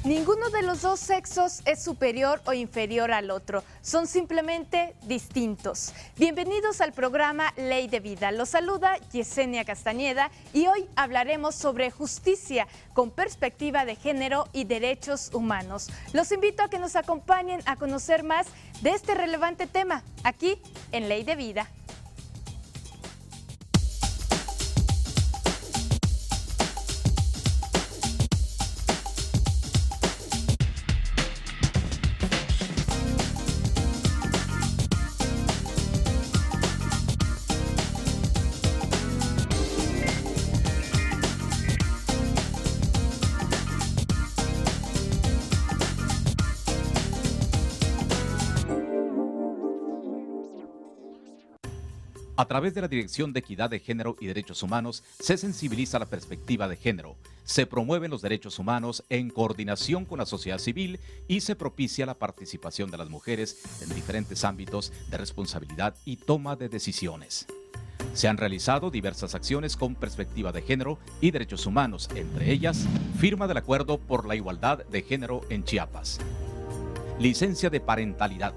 Ninguno de los dos sexos es superior o inferior al otro, son simplemente distintos. Bienvenidos al programa Ley de Vida. Los saluda Yesenia Castañeda y hoy hablaremos sobre justicia con perspectiva de género y derechos humanos. Los invito a que nos acompañen a conocer más de este relevante tema aquí en Ley de Vida. A través de la Dirección de Equidad de Género y Derechos Humanos se sensibiliza la perspectiva de género, se promueven los derechos humanos en coordinación con la sociedad civil y se propicia la participación de las mujeres en diferentes ámbitos de responsabilidad y toma de decisiones. Se han realizado diversas acciones con perspectiva de género y derechos humanos, entre ellas, firma del Acuerdo por la Igualdad de Género en Chiapas, licencia de parentalidad,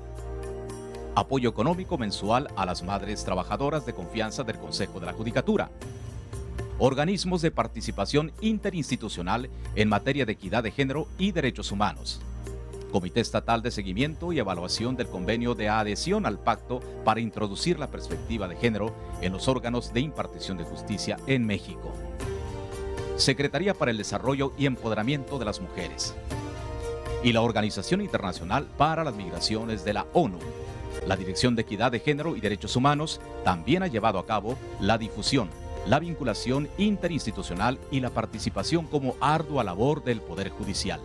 apoyo económico mensual a las madres trabajadoras de confianza del Consejo de la Judicatura, organismos de participación interinstitucional en materia de equidad de género y derechos humanos, Comité Estatal de Seguimiento y Evaluación del Convenio de Adhesión al Pacto para introducir la perspectiva de género en los órganos de impartición de justicia en México, Secretaría para el Desarrollo y Empoderamiento de las Mujeres y la Organización Internacional para las Migraciones de la ONU. La Dirección de Equidad de Género y Derechos Humanos también ha llevado a cabo la difusión, la vinculación interinstitucional y la participación como ardua labor del Poder Judicial.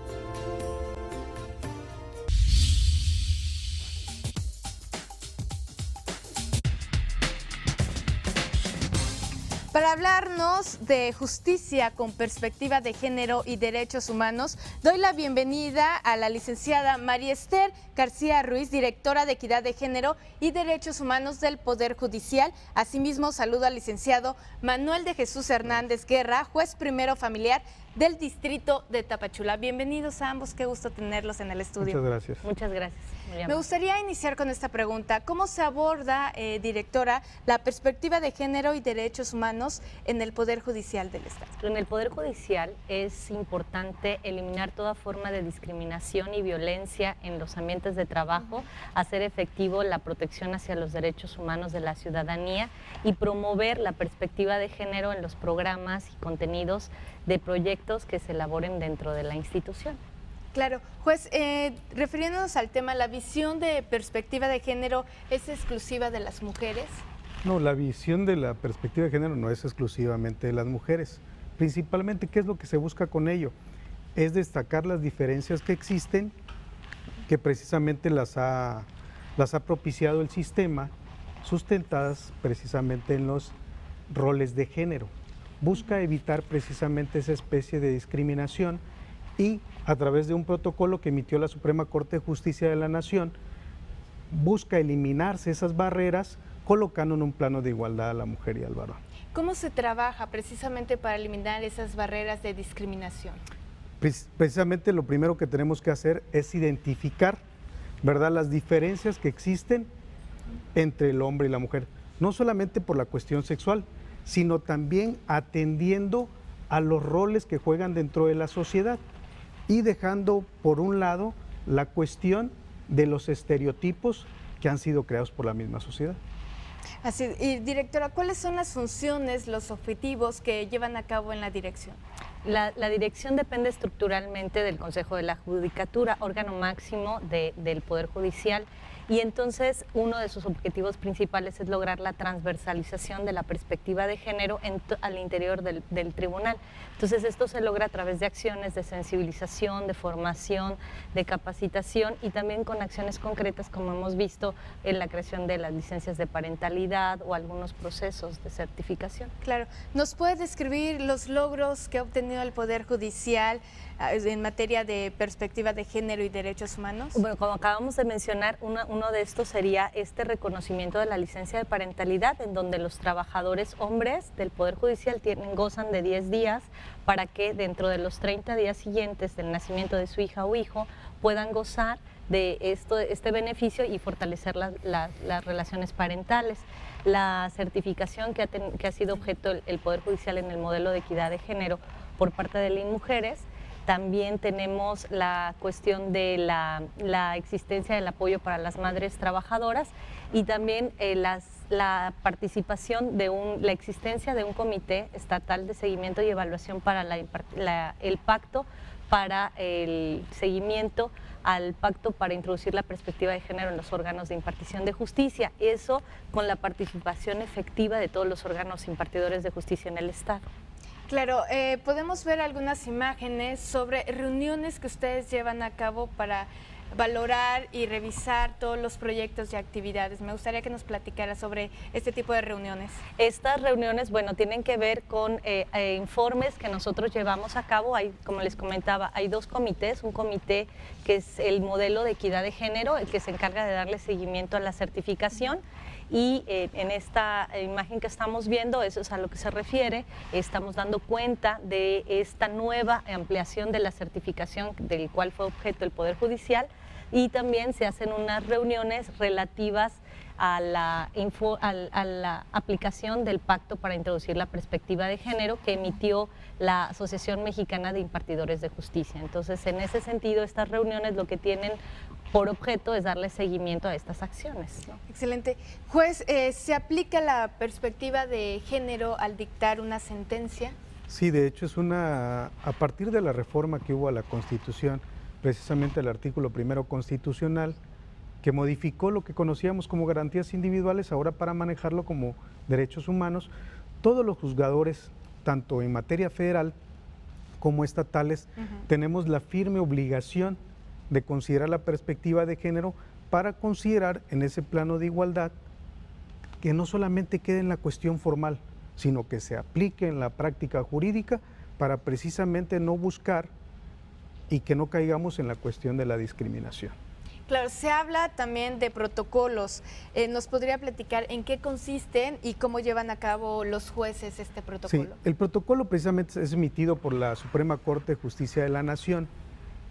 Para hablarnos de justicia con perspectiva de género y derechos humanos, doy la bienvenida a la licenciada María Esther García Ruiz, directora de Equidad de Género y Derechos Humanos del Poder Judicial. Asimismo, saludo al licenciado Manuel de Jesús Hernández Guerra, juez primero familiar del Distrito de Tapachula. Bienvenidos a ambos, qué gusto tenerlos en el estudio. Muchas gracias. Muchas gracias. Me gustaría iniciar con esta pregunta. ¿Cómo se aborda, directora, la perspectiva de género y derechos humanos en el Poder Judicial del Estado? En el Poder Judicial es importante eliminar toda forma de discriminación y violencia en los ambientes de trabajo, hacer efectivo la protección hacia los derechos humanos de la ciudadanía y promover la perspectiva de género en los programas y contenidos de proyectos que se elaboren dentro de la institución. Claro, juez, refiriéndonos al tema, ¿la visión de perspectiva de género es exclusiva de las mujeres? No, la visión de la perspectiva de género no es exclusivamente de las mujeres. Principalmente, ¿qué es lo que se busca con ello? Es destacar las diferencias que existen, que precisamente las ha propiciado el sistema, sustentadas precisamente en los roles de género. Busca evitar precisamente esa especie de discriminación y a través de un protocolo que emitió la Suprema Corte de Justicia de la Nación, busca eliminarse esas barreras colocando en un plano de igualdad a la mujer y al varón. ¿Cómo se trabaja precisamente para eliminar esas barreras de discriminación? Precisamente lo primero que tenemos que hacer es identificar, ¿verdad?, las diferencias que existen entre el hombre y la mujer, no solamente por la cuestión sexual, sino también atendiendo a los roles que juegan dentro de la sociedad y dejando por un lado la cuestión de los estereotipos que han sido creados por la misma sociedad. Así, y directora, ¿cuáles son las funciones, los objetivos que llevan a cabo en la dirección? La dirección depende estructuralmente del Consejo de la Judicatura, órgano máximo del Poder Judicial, y entonces uno de sus objetivos principales es lograr la transversalización de la perspectiva de género al interior del tribunal. Entonces esto se logra a través de acciones de sensibilización, de formación, de capacitación y también con acciones concretas como hemos visto en la creación de las licencias de parentalidad o algunos procesos de certificación. Claro, ¿nos puede describir los logros que ha obtenido el Poder Judicial en materia de perspectiva de género y derechos humanos? Bueno, como acabamos de mencionar, uno de estos sería este reconocimiento de la licencia de parentalidad, en donde los trabajadores hombres del Poder Judicial gozan de 10 días para que dentro de los 30 días siguientes del nacimiento de su hija o hijo puedan gozar de este beneficio y fortalecer las relaciones parentales. La certificación que ha sido objeto el Poder Judicial en el modelo de equidad de género por parte de Mujeres. También tenemos la cuestión de la existencia del apoyo para las madres trabajadoras y también la participación la existencia de un comité estatal de seguimiento y evaluación para el pacto para el seguimiento al pacto para introducir la perspectiva de género en los órganos de impartición de justicia. Eso con la participación efectiva de todos los órganos impartidores de justicia en el Estado. Claro, podemos ver algunas imágenes sobre reuniones que ustedes llevan a cabo para valorar y revisar todos los proyectos y actividades. Me gustaría que nos platicara sobre este tipo de reuniones. Estas reuniones, bueno, tienen que ver con informes que nosotros llevamos a cabo. Como les comentaba, hay dos comités, un comité que es el modelo de equidad de género, el que se encarga de darle seguimiento a la certificación. Y en esta imagen que estamos viendo, eso es a lo que se refiere, estamos dando cuenta de esta nueva ampliación de la certificación del cual fue objeto el Poder Judicial, y también se hacen unas reuniones relativas a la aplicación del pacto para introducir la perspectiva de género que emitió la Asociación Mexicana de Impartidores de Justicia. Entonces, en ese sentido, estas reuniones lo que tienen por objeto es darle seguimiento a estas acciones, ¿no? Excelente. Juez, ¿se aplica la perspectiva de género al dictar una sentencia? Sí, de hecho a partir de la reforma que hubo a la Constitución, precisamente el artículo 1 constitucional, que modificó lo que conocíamos como garantías individuales, ahora para manejarlo como derechos humanos, todos los juzgadores, tanto en materia federal como estatales, tenemos la firme obligación de considerar la perspectiva de género para considerar en ese plano de igualdad que no solamente quede en la cuestión formal, sino que se aplique en la práctica jurídica para precisamente no buscar y que no caigamos en la cuestión de la discriminación. Claro, se habla también de protocolos. ¿Nos podría platicar en qué consisten y cómo llevan a cabo los jueces este protocolo? Sí, el protocolo precisamente es emitido por la Suprema Corte de Justicia de la Nación,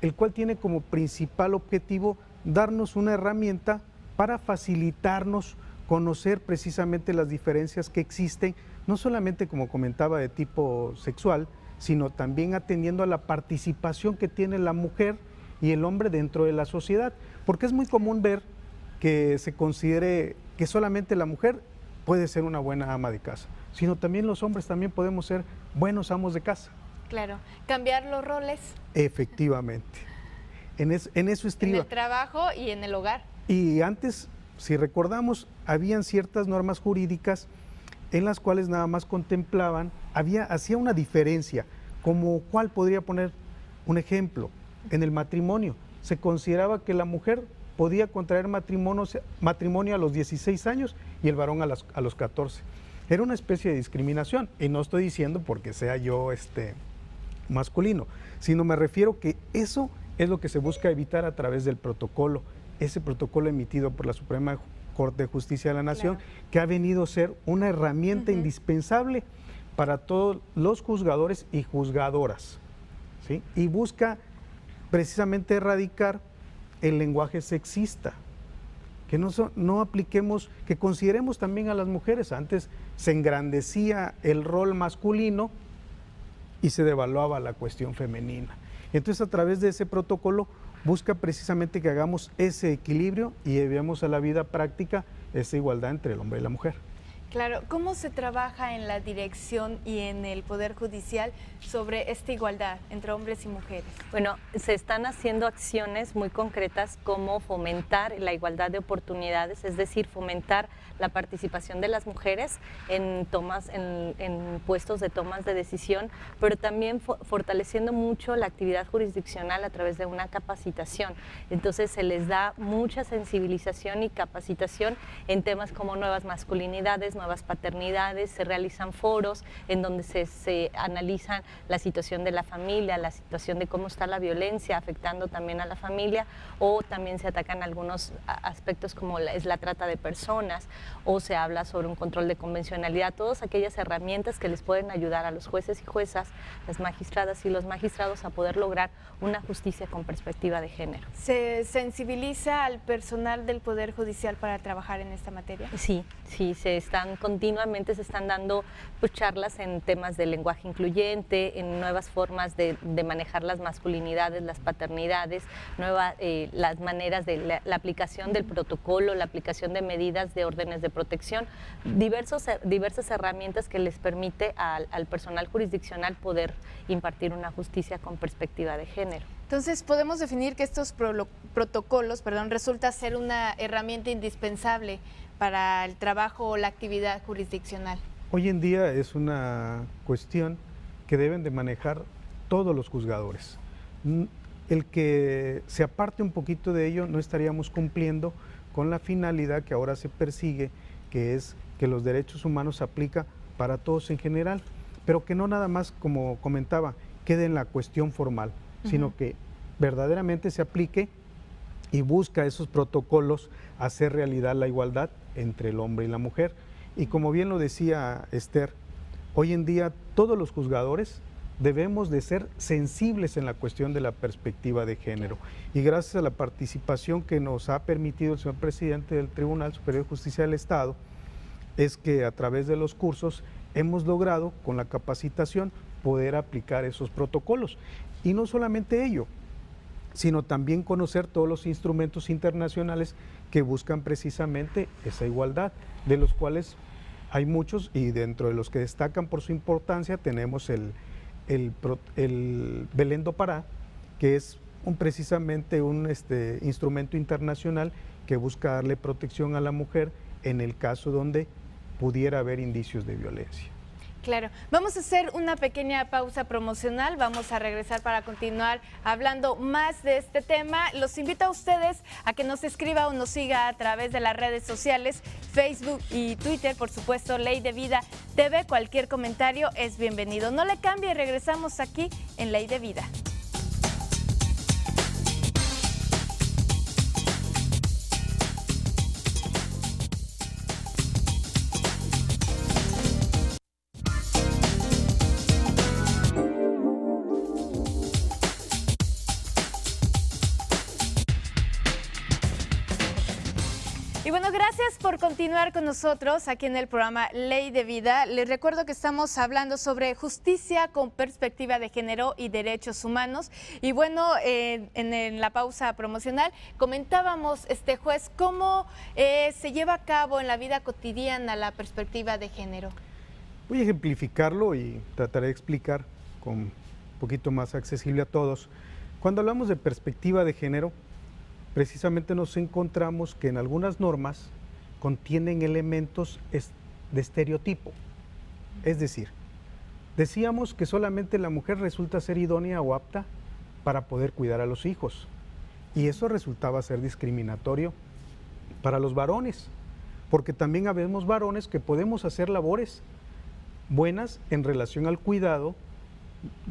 el cual tiene como principal objetivo darnos una herramienta para facilitarnos conocer precisamente las diferencias que existen, no solamente, como comentaba, de tipo sexual, sino también atendiendo a la participación que tiene la mujer y el hombre dentro de la sociedad, porque es muy común ver que se considere que solamente la mujer puede ser una buena ama de casa, sino también los hombres también podemos ser buenos amos de casa. Claro, cambiar los roles. Efectivamente, en eso estriba. En el trabajo y en el hogar. Y antes, si recordamos, habían ciertas normas jurídicas en las cuales nada más contemplaban, hacía una diferencia, como cuál podría poner un ejemplo. En el matrimonio, se consideraba que la mujer podía contraer matrimonio a los 16 años y el varón a los 14. Era una especie de discriminación, y no estoy diciendo porque sea yo masculino, sino me refiero que eso es lo que se busca evitar a través del protocolo, ese protocolo emitido por la Suprema Corte de Justicia de la Nación, claro, que ha venido a ser una herramienta indispensable para todos los juzgadores y juzgadoras, ¿sí? Y busca precisamente erradicar el lenguaje sexista, que no apliquemos, que consideremos también a las mujeres. Antes se engrandecía el rol masculino y se devaluaba la cuestión femenina. Entonces, a través de ese protocolo busca precisamente que hagamos ese equilibrio y llevemos a la vida práctica esa igualdad entre el hombre y la mujer. Claro, ¿cómo se trabaja en la dirección y en el Poder Judicial sobre esta igualdad entre hombres y mujeres? Bueno, se están haciendo acciones muy concretas como fomentar la igualdad de oportunidades, es decir, fomentar la participación de las mujeres en puestos de tomas de decisión, pero también fortaleciendo mucho la actividad jurisdiccional a través de una capacitación. Entonces se les da mucha sensibilización y capacitación en temas como nuevas masculinidades, nuevas nuevas paternidades, se realizan foros en donde se analizan la situación de la familia, la situación de cómo está la violencia afectando también a la familia, o también se atacan algunos aspectos como es la trata de personas, o se habla sobre un control de convencionalidad, todas aquellas herramientas que les pueden ayudar a los jueces y juezas, las magistradas y los magistrados a poder lograr una justicia con perspectiva de género. ¿Se sensibiliza al personal del Poder Judicial para trabajar en esta materia? Sí, continuamente se están dando pues, charlas en temas de lenguaje incluyente, en nuevas formas de manejar las masculinidades, las paternidades, las maneras de la aplicación del protocolo, la aplicación de medidas de órdenes de protección, diversas herramientas que les permite al personal jurisdiccional poder impartir una justicia con perspectiva de género. Entonces, podemos definir que estos protocolos, resulta ser una herramienta indispensable para el trabajo o la actividad jurisdiccional. Hoy en día es una cuestión que deben de manejar todos los juzgadores. El que se aparte un poquito de ello no estaríamos cumpliendo con la finalidad que ahora se persigue, que es que los derechos humanos se aplican para todos en general, pero que no nada más, como comentaba, quede en la cuestión formal, sino que verdaderamente se aplique y busca esos protocolos hacer realidad la igualdad entre el hombre y la mujer. Y como bien lo decía Esther, hoy en día todos los juzgadores debemos de ser sensibles en la cuestión de la perspectiva de género. Y gracias a la participación que nos ha permitido el señor presidente del Tribunal Superior de Justicia del Estado, es que a través de los cursos hemos logrado, con la capacitación, poder aplicar esos protocolos. Y no solamente ello, sino también conocer todos los instrumentos internacionales que buscan precisamente esa igualdad, de los cuales hay muchos, y dentro de los que destacan por su importancia tenemos el Belén do Pará, que es precisamente un instrumento internacional que busca darle protección a la mujer en el caso donde pudiera haber indicios de violencia. Claro, vamos a hacer una pequeña pausa promocional, vamos a regresar para continuar hablando más de este tema. Los invito a ustedes a que nos escriba o nos siga a través de las redes sociales, Facebook y Twitter, por supuesto, Ley de Vida TV. Cualquier comentario es bienvenido. No le cambie, regresamos aquí en Ley de Vida. Y bueno, gracias por continuar con nosotros aquí en el programa Ley de Vida. Les recuerdo que estamos hablando sobre justicia con perspectiva de género y derechos humanos. Y bueno, en la pausa promocional comentábamos, juez, cómo se lleva a cabo en la vida cotidiana la perspectiva de género. Voy a ejemplificarlo y trataré de explicar con un poquito más accesible a todos. Cuando hablamos de perspectiva de género, precisamente nos encontramos que en algunas normas contienen elementos de estereotipo. Es decir, decíamos que solamente la mujer resulta ser idónea o apta para poder cuidar a los hijos. Y eso resultaba ser discriminatorio para los varones, porque también habemos varones que podemos hacer labores buenas en relación al cuidado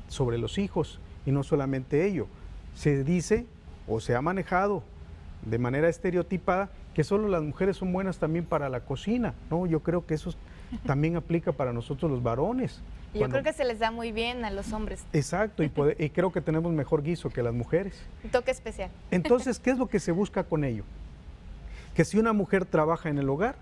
sobre los hijos. Y no solamente ello, se dice o se ha manejado de manera estereotipada que solo las mujeres son buenas también para la cocina, ¿no? Yo creo que eso también aplica para nosotros los varones. Y yo creo que se les da muy bien a los hombres. Exacto, y creo que tenemos mejor guiso que las mujeres. Un toque especial. Entonces, ¿qué es lo que se busca con ello? Que si una mujer trabaja en el hogar,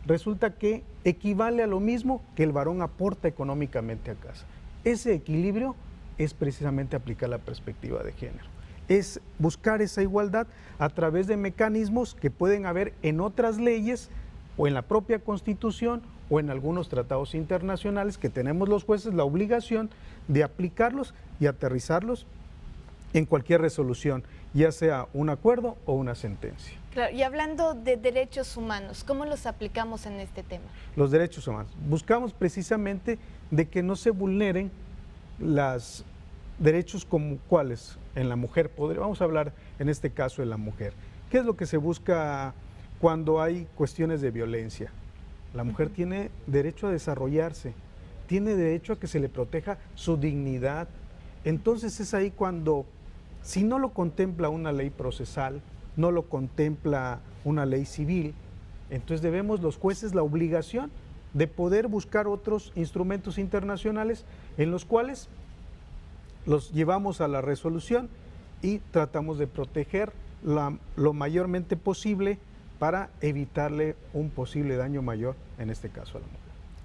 resulta que equivale a lo mismo que el varón aporta económicamente a casa. Ese equilibrio es precisamente aplicar la perspectiva de género. Es buscar esa igualdad a través de mecanismos que pueden haber en otras leyes o en la propia Constitución o en algunos tratados internacionales que tenemos los jueces la obligación de aplicarlos y aterrizarlos en cualquier resolución, ya sea un acuerdo o una sentencia. Claro, y hablando de derechos humanos, ¿cómo los aplicamos en este tema? Los derechos humanos. Buscamos precisamente de que no se vulneren los derechos como cuáles en la mujer. Vamos a hablar en este caso de la mujer. ¿Qué es lo que se busca cuando hay cuestiones de violencia? La mujer tiene derecho a desarrollarse, tiene derecho a que se le proteja su dignidad. Entonces es ahí cuando, si no lo contempla una ley procesal, no lo contempla una ley civil, entonces debemos los jueces la obligación de poder buscar otros instrumentos internacionales en los cuales los llevamos a la resolución y tratamos de proteger lo mayormente posible para evitarle un posible daño mayor, en este caso a la mujer.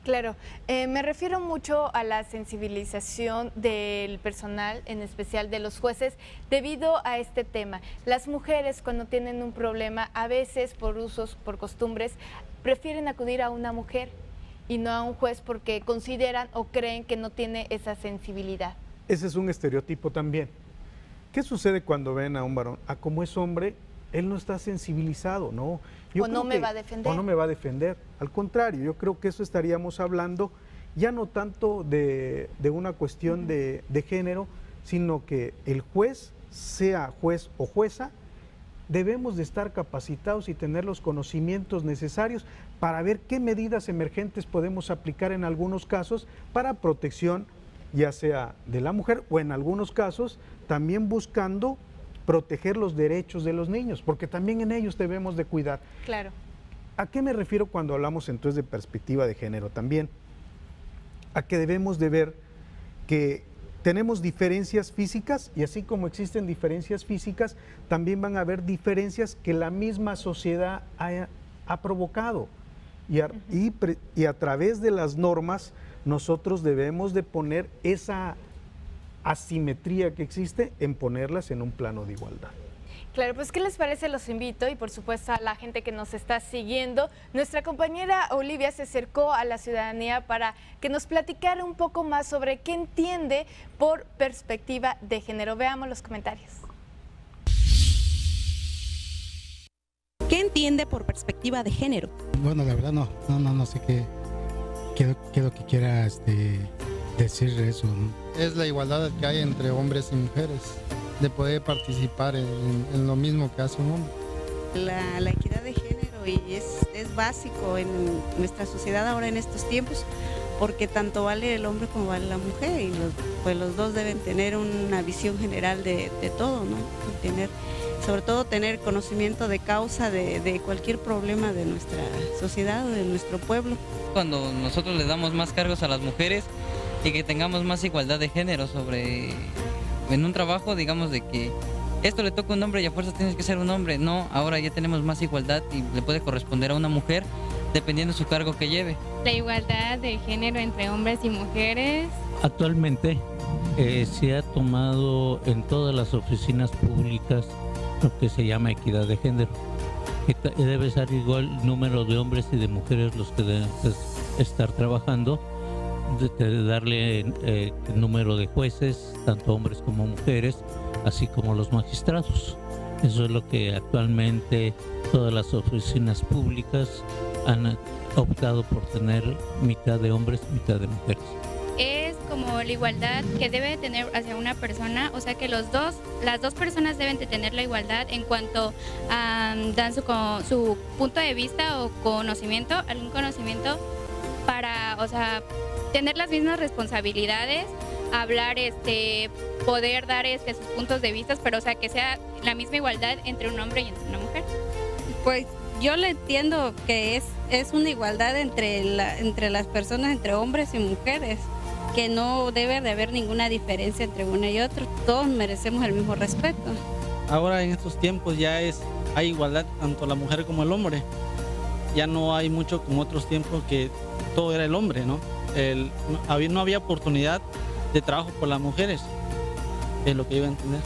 Claro, me refiero mucho a la sensibilización del personal, en especial de los jueces, debido a este tema. Las mujeres cuando tienen un problema, a veces por usos, por costumbres, prefieren acudir a una mujer y no a un juez porque consideran o creen que no tiene esa sensibilidad. Ese es un estereotipo también. ¿Qué sucede cuando ven a un varón? Como es hombre, él no está sensibilizado, ¿no? O no me va a defender. O no me va a defender. Al contrario, yo creo que eso estaríamos hablando ya no tanto de una cuestión de género, sino que el juez, sea juez o jueza, debemos de estar capacitados y tener los conocimientos necesarios para ver qué medidas emergentes podemos aplicar en algunos casos para protección, ya sea de la mujer o en algunos casos también buscando proteger los derechos de los niños, porque también en ellos debemos de cuidar. Claro. ¿A qué me refiero cuando hablamos entonces de perspectiva de género? También a que debemos de ver que tenemos diferencias físicas y así como existen diferencias físicas, también van a haber diferencias que la misma sociedad ha provocado y a través de las normas nosotros debemos de poner esa asimetría que existe en ponerlas en un plano de igualdad. Claro, pues ¿qué les parece? Los invito y por supuesto a la gente que nos está siguiendo. Nuestra compañera Olivia se acercó a la ciudadanía para que nos platicara un poco más sobre qué entiende por perspectiva de género. Veamos los comentarios. ¿Qué entiende por perspectiva de género? Bueno, la verdad no sé qué es lo que quiera decir eso, ¿no? Es la igualdad que hay entre hombres y mujeres, de poder participar en lo mismo que hace un hombre. La equidad de género y es básico en nuestra sociedad ahora en estos tiempos, porque tanto vale el hombre como vale la mujer y los dos deben tener una visión general de todo, ¿no? Sobre todo tener conocimiento de causa de cualquier problema de nuestra sociedad o de nuestro pueblo. Cuando nosotros le damos más cargos a las mujeres y que tengamos más igualdad de género en un trabajo, digamos de que esto le toca a un hombre y a fuerza tienes que ser un hombre. No, ahora ya tenemos más igualdad y le puede corresponder a una mujer dependiendo de su cargo que lleve. La igualdad de género entre hombres y mujeres. Actualmente se ha tomado en todas las oficinas públicas lo que se llama equidad de género. Debe ser igual número de hombres y de mujeres los que deben estar trabajando, de darle el número de jueces, tanto hombres como mujeres, así como los magistrados. Eso es lo que actualmente todas las oficinas públicas han optado por tener mitad de hombres, mitad de mujeres. Es como la igualdad que debe tener hacia una persona, o sea que las dos personas deben de tener la igualdad en cuanto a dan su punto de vista o conocimiento, algún conocimiento para, o sea, tener las mismas responsabilidades, hablar, poder dar sus puntos de vista, pero o sea que sea la misma igualdad entre un hombre y entre una mujer. Pues yo le entiendo que es una igualdad entre las personas, entre hombres y mujeres, que no debe de haber ninguna diferencia entre uno y otro. Todos merecemos el mismo respeto. Ahora en estos tiempos ya hay igualdad tanto la mujer como el hombre. Ya no hay mucho como otros tiempos que todo era el hombre, ¿no? No había oportunidad de trabajo por las mujeres, es lo que iba a entender.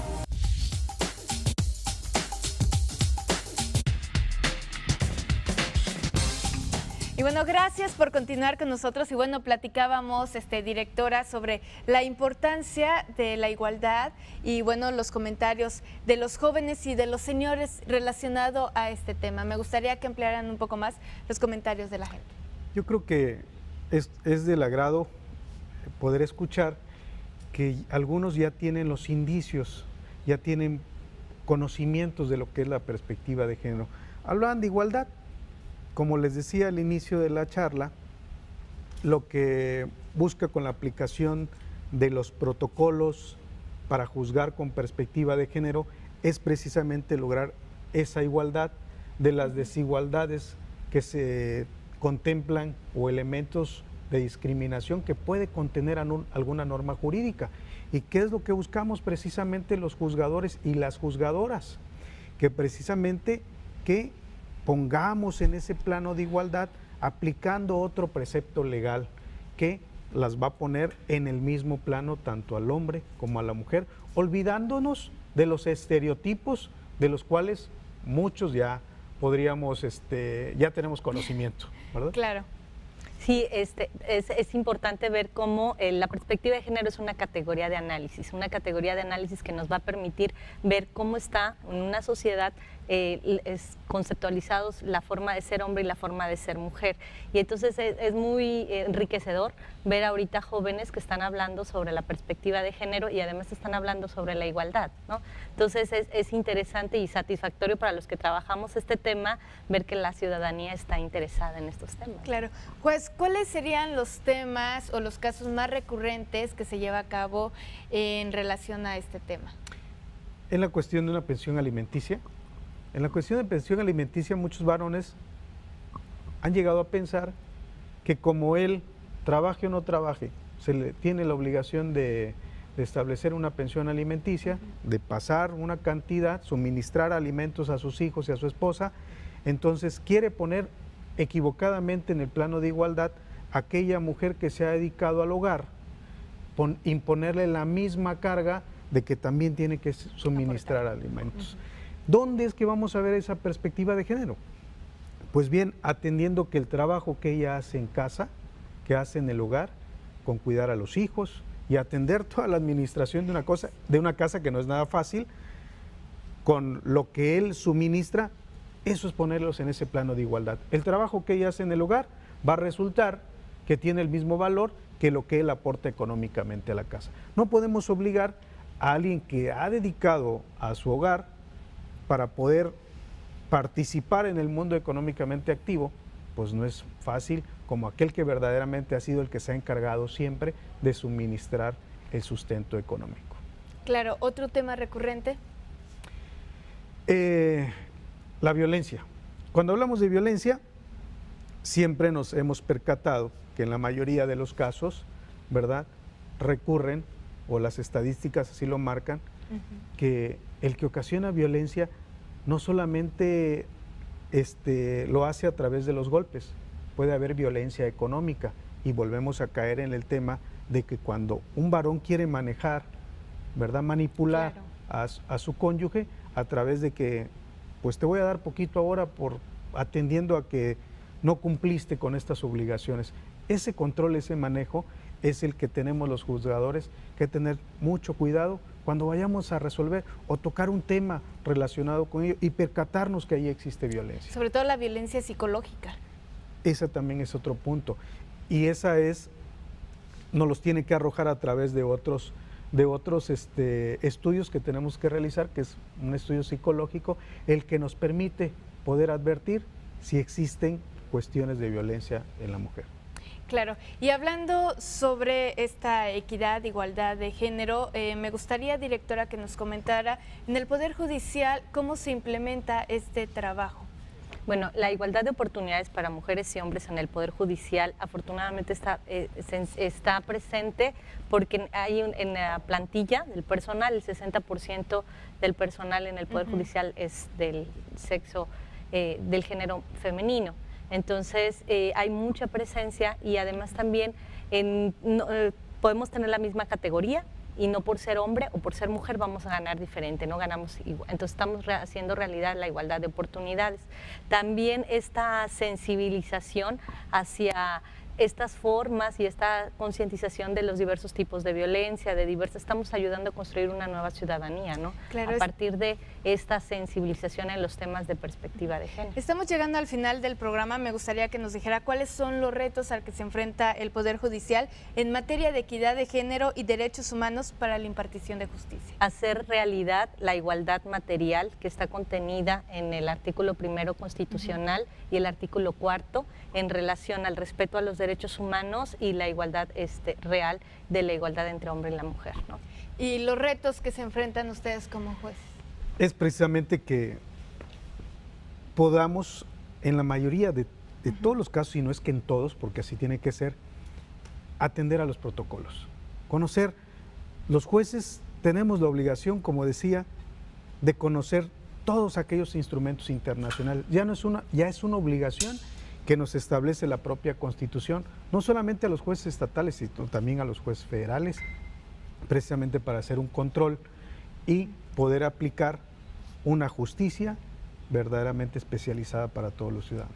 Y bueno, gracias por continuar con nosotros. Y bueno, platicábamos, directora, sobre la importancia de la igualdad y bueno, los comentarios de los jóvenes y de los señores relacionado a este tema. Me gustaría que ampliaran un poco más los comentarios de la gente. Yo creo que es del agrado poder escuchar que algunos ya tienen los indicios, ya tienen conocimientos de lo que es la perspectiva de género. Hablaban de igualdad. como les decía al inicio de la charla, lo que busca con la aplicación de los protocolos para juzgar con perspectiva de género es precisamente lograr esa igualdad de las desigualdades que se contemplan o elementos de discriminación que puede contener alguna norma jurídica. ¿Y qué es lo que buscamos precisamente los juzgadores y las juzgadoras? Que precisamente que pongamos en ese plano de igualdad aplicando otro precepto legal que las va a poner en el mismo plano tanto al hombre como a la mujer, olvidándonos de los estereotipos de los cuales muchos ya podríamos, ya tenemos conocimiento, ¿verdad? Claro. Sí, es importante ver cómo la perspectiva de género es una categoría de análisis que nos va a permitir ver cómo está en una sociedad conceptualizados la forma de ser hombre y la forma de ser mujer. Y entonces es muy enriquecedor ver ahorita jóvenes que están hablando sobre la perspectiva de género y además están hablando sobre la igualdad, ¿no? Entonces es interesante y satisfactorio para los que trabajamos este tema ver que la ciudadanía está interesada en estos temas. Claro. Pues, ¿cuáles serían los temas o los casos más recurrentes que se lleva a cabo en relación a este tema? En la cuestión de una pensión alimenticia, muchos varones han llegado a pensar que como él trabaje o no trabaje, se le tiene la obligación de establecer una pensión alimenticia, de pasar una cantidad, suministrar alimentos a sus hijos y a su esposa, entonces quiere poner equivocadamente en el plano de igualdad a aquella mujer que se ha dedicado al hogar, imponerle la misma carga de que también tiene que suministrar alimentos. ¿Dónde es que vamos a ver esa perspectiva de género? Pues bien, atendiendo que el trabajo que ella hace en casa, que hace en el hogar, con cuidar a los hijos y atender toda la administración de una casa que no es nada fácil, con lo que él suministra, eso es ponerlos en ese plano de igualdad. El trabajo que ella hace en el hogar va a resultar que tiene el mismo valor que lo que él aporta económicamente a la casa. No podemos obligar a alguien que ha dedicado a su hogar para poder participar en el mundo económicamente activo, pues no es fácil como aquel que verdaderamente ha sido el que se ha encargado siempre de suministrar el sustento económico. Claro, ¿otro tema recurrente? La violencia. Cuando hablamos de violencia, siempre nos hemos percatado que en la mayoría de los casos, ¿verdad?, recurren, o las estadísticas así lo marcan, que el que ocasiona violencia no solamente lo hace a través de los golpes, puede haber violencia económica y volvemos a caer en el tema de que cuando un varón quiere manejar, ¿verdad?, manipular a su cónyuge a través de que, pues te voy a dar poquito ahora por atendiendo a que no cumpliste con estas obligaciones. Ese control, ese manejo es el que tenemos los juzgadores que tener mucho cuidado cuando vayamos a resolver o tocar un tema relacionado con ello y percatarnos que ahí existe violencia. Sobre todo la violencia psicológica. Ese también es otro punto. Y esa nos los tiene que arrojar a través de otros estudios que tenemos que realizar, que es un estudio psicológico, el que nos permite poder advertir si existen cuestiones de violencia en la mujer. Claro, y hablando sobre esta equidad, igualdad de género, me gustaría, directora, que nos comentara en el Poder Judicial cómo se implementa este trabajo. Bueno, la igualdad de oportunidades para mujeres y hombres en el Poder Judicial afortunadamente está presente porque hay en la plantilla del personal, el 60% del personal en el Poder Judicial es del sexo, del género femenino. Entonces hay mucha presencia y además también podemos tener la misma categoría y no por ser hombre o por ser mujer vamos a ganar diferente, no ganamos igual. Entonces estamos haciendo realidad la igualdad de oportunidades. También esta sensibilización hacia estas formas y esta concientización de los diversos tipos de violencia, estamos ayudando a construir una nueva ciudadanía, ¿no? Claro, a partir de esta sensibilización en los temas de perspectiva de género. Estamos llegando al final del programa. Me gustaría que nos dijera cuáles son los retos al que se enfrenta el Poder Judicial en materia de equidad de género y derechos humanos para la impartición de justicia. Hacer realidad la igualdad material que está contenida en el artículo 1 constitucional y el artículo 4 en relación al respeto a los derechos humanos y la igualdad real de la igualdad entre hombre y la mujer, ¿no? Y los retos que se enfrentan ustedes como jueces. Es precisamente que podamos, en la mayoría de todos los casos, y no es que en todos, porque así tiene que ser, atender a los protocolos. Conocer, los jueces tenemos la obligación, como decía, de conocer todos aquellos instrumentos internacionales. Ya es una obligación que nos establece la propia Constitución, no solamente a los jueces estatales, sino también a los jueces federales, precisamente para hacer un control y poder aplicar una justicia verdaderamente especializada para todos los ciudadanos.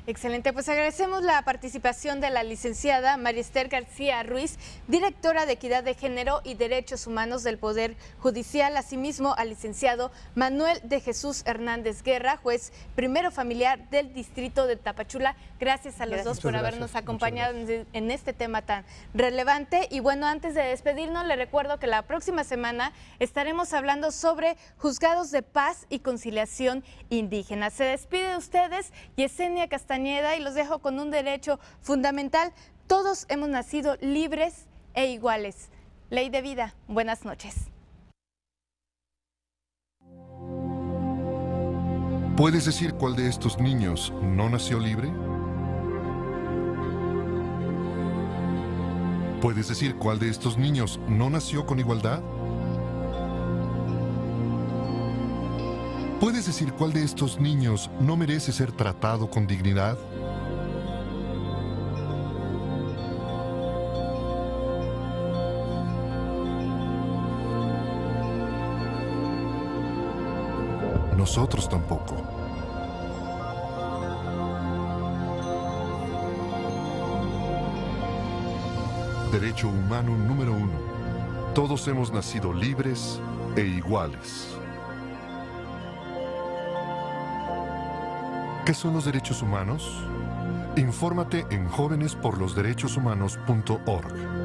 Excelente, pues agradecemos la participación de la licenciada María Esther García Ruiz, directora de Equidad de Género y Derechos Humanos del Poder Judicial, asimismo al licenciado Manuel de Jesús Hernández Guerra, juez primero familiar del distrito de Tapachula. Gracias a los dos por habernos acompañado en este tema tan relevante. Y bueno, antes de despedirnos, le recuerdo que la próxima semana estaremos hablando sobre juzgados de paz y conciliación indígena. Se despide de ustedes Yesenia Castañeda y los dejo con un derecho fundamental. Todos hemos nacido libres e iguales. Ley de vida. Buenas noches. ¿Puedes decir cuál de estos niños no nació libre? ¿Puedes decir cuál de estos niños no nació con igualdad? ¿Puedes decir cuál de estos niños no merece ser tratado con dignidad? Nosotros tampoco. Derecho humano número 1. Todos hemos nacido libres e iguales. ¿Qué son los derechos humanos? Infórmate en jovenesporlosderechoshumanos.org.